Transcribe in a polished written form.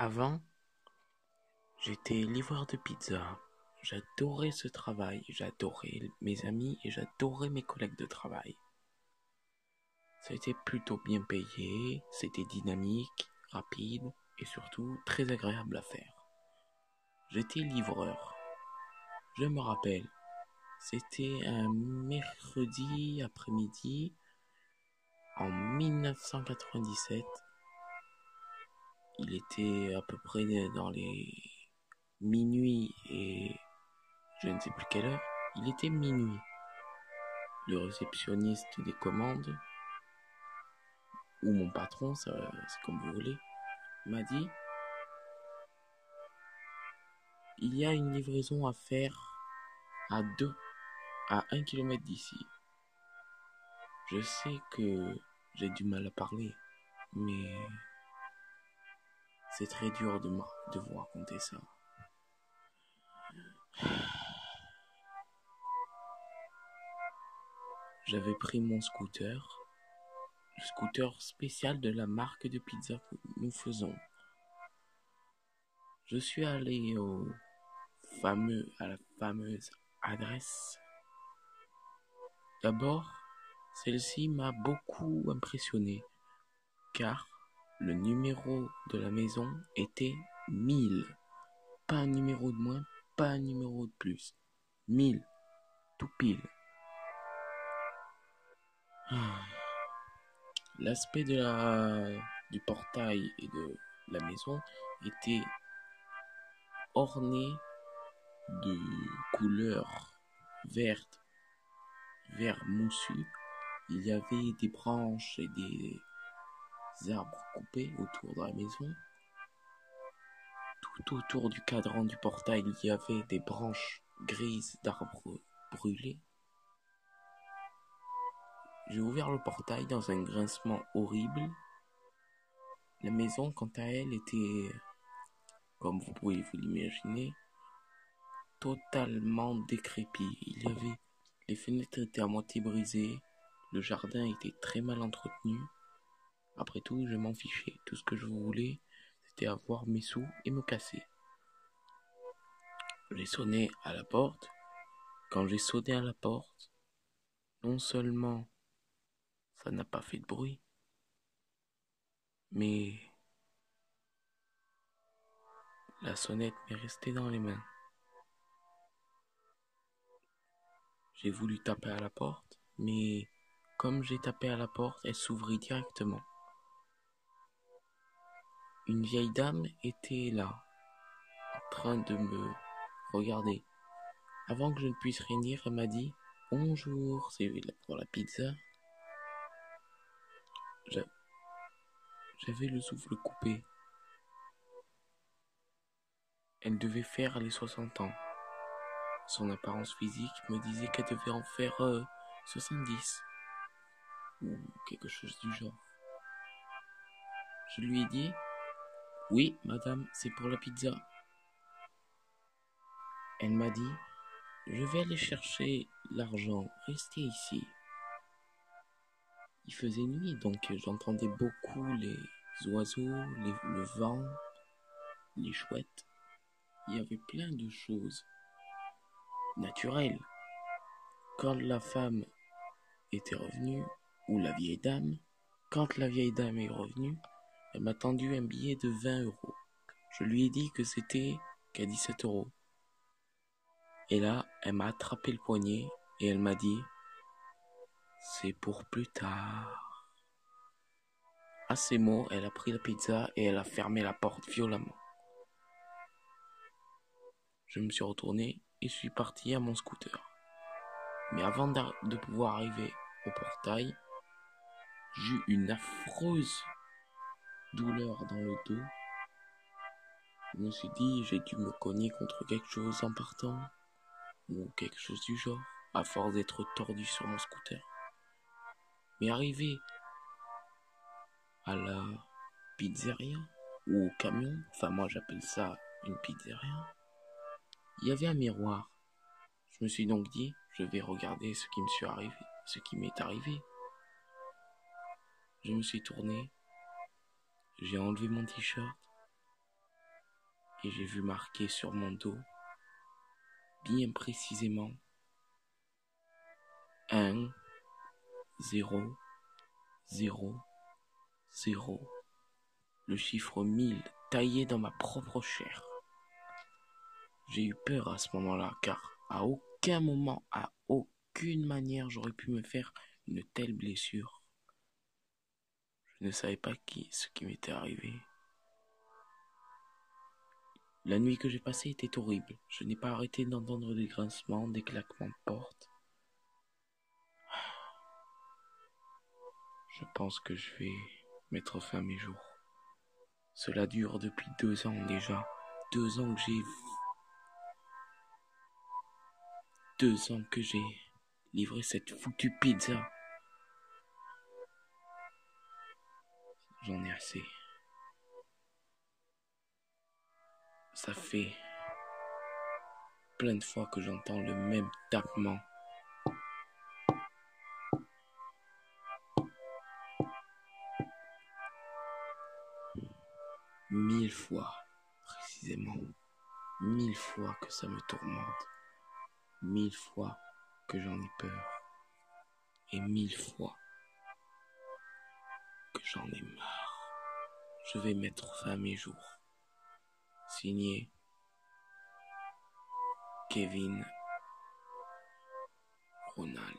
Avant, j'étais livreur de pizza. J'adorais ce travail, j'adorais mes amis et j'adorais mes collègues de travail. C'était plutôt bien payé, c'était dynamique, rapide et surtout très agréable à faire. J'étais livreur. Je me rappelle, c'était un mercredi après-midi en 1997. Il était à peu près dans les minuit et je ne sais plus quelle heure. Il était minuit. Le réceptionniste des commandes, ou mon patron, c'est comme vous voulez, m'a dit: il y a une livraison à faire à 1 kilomètre d'ici. Je sais que j'ai du mal à parler, mais c'est très dur de vous raconter ça. J'avais pris mon scooter, le scooter spécial de la marque de pizza que nous faisons. Je suis allé à la fameuse adresse. D'abord, celle-ci m'a beaucoup impressionné, car le numéro de la maison était 1000. Pas un numéro de moins, pas un numéro de plus. 1000, tout pile. L'aspect du portail et de la maison était orné de couleurs vertes, vert moussu. Il y avait des branches et des arbres coupés autour de la maison. Tout autour du cadran du portail, il y avait des branches grises d'arbres brûlés. J'ai ouvert le portail dans un grincement horrible. La maison, quant à elle, était, comme vous pouvez vous l'imaginer, totalement décrépie. Les fenêtres étaient à moitié brisées, le jardin était très mal entretenu. Après tout, je m'en fichais. Tout ce que je voulais, c'était avoir mes sous et me casser. J'ai sonné à la porte. Quand j'ai sonné à la porte, non seulement ça n'a pas fait de bruit, mais la sonnette m'est restée dans les mains. J'ai voulu taper à la porte, mais comme j'ai tapé à la porte, elle s'ouvrit directement. Une vieille dame était là, en train de me regarder. Avant que je ne puisse rien dire, elle m'a dit: bonjour, c'est pour la pizza. J'avais le souffle coupé. Elle devait faire les 60 ans. Son apparence physique me disait qu'elle devait en faire 70 ou quelque chose du genre. Je lui ai dit: oui, madame, c'est pour la pizza. Elle m'a dit: je vais aller chercher l'argent, restez ici. Il faisait nuit, donc j'entendais beaucoup les oiseaux, le vent, les chouettes. Il y avait plein de choses naturelles. Quand la femme était revenue, ou la vieille dame, quand la vieille dame est revenue, elle m'a tendu un billet de 20 euros. Je lui ai dit que c'était qu'à 17 euros. Et là, elle m'a attrapé le poignet et elle m'a dit: c'est pour plus tard. À ces mots, elle a pris la pizza et elle a fermé la porte violemment. Je me suis retourné et suis parti à mon scooter. Mais avant de pouvoir arriver au portail, j'eus une affreuse douleur dans le dos. Je me suis dit: j'ai dû me cogner contre quelque chose en partant, ou quelque chose du genre, à force d'être tordu sur mon scooter. Mais arrivé à la pizzeria, ou au camion, enfin moi j'appelle ça une pizzeria, il y avait un miroir. Je me suis donc dit: je vais regarder ce qui m'est arrivé. Je me suis tourné, j'ai enlevé mon t-shirt, et j'ai vu marqué sur mon dos, bien précisément, 1, 0, 0, 0. Le chiffre 1000 taillé dans ma propre chair. J'ai eu peur à ce moment-là, car à aucun moment, à aucune manière, j'aurais pu me faire une telle blessure. Je ne savais pas ce qui m'était arrivé. La nuit que j'ai passée était horrible. Je n'ai pas arrêté d'entendre des grincements, des claquements de porte. Je pense que je vais mettre fin à mes jours. Cela dure depuis 2 ans déjà. 2 ans que j'ai... 2 ans que j'ai livré cette foutue pizza. J'en ai assez. Ça fait plein de fois que j'entends le même tapement. Mille fois, précisément. 1000 fois que ça me tourmente. 1000 fois que j'en ai peur. Et 1000 fois que j'en ai marre. Je vais mettre fin à mes jours. Signé Kevin Ronald.